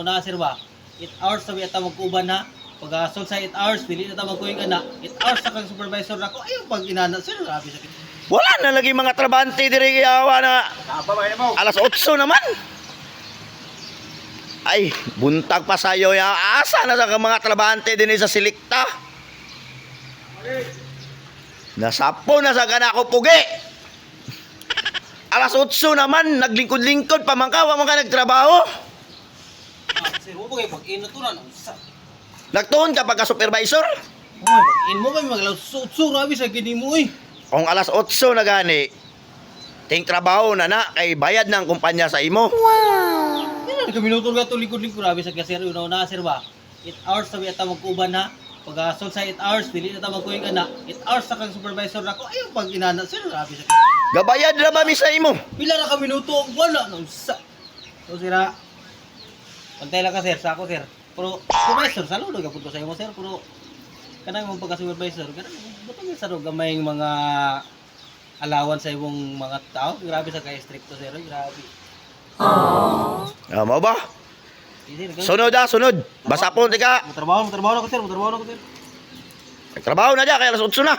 Na sir ba? 8 hours sabi ata magkuban ha. Pag sol sa 8 hours, dili na ta magkuing ana. 8 hours sa kang supervisor nako. Ayaw pag inana sir, grabe sakit. Wala na lagi mga trabante diri yawa na alas 8 naman. Ay, buntag pa sayo ya. Asa na sa mga trabante din sa Silikta. Nasapo na sa ganako pugi. Alas 8 naman, naglingkod-lingkod pa man ka, wa man ka nagtrabaho. Sir, mo bagay pag ino to na. Nagtuon ka pagka supervisor. Oy, pag in mo kami maglaw-sutso, grabe sa gini mo eh. Kung alas 8 na gani, ting trabaho na na kay bayad ng kumpanya sa imo. Yan kami minuto nga to likod-likod grabe sa kasir yun na sir ba? 8 hours sabi ata magkuban ha. Pag sol sa 8 hours, dili na ta magkuing ana. 8 hours sa kang supervisor nako. Ayaw pag inana sir, grabe sakit. Gabayad na ba mi sa imo? Pila ra ka minuto ang wala nang sa. So sira. Pantay lang ka sir, sa ako sir. Pero supervisor sa lulo gapud ko sa imo sir, pero kanang mong pagka supervisor, kanang butang sa gamay mga allowance sa imong mga tao. Grabe sa kay stricto sir, grabe. Mo ba? Sunod sunod. Basta po tika. Trabaho na ko sir, trabaho na ko sir. Nagtrabaho na diya kay alas 8 na.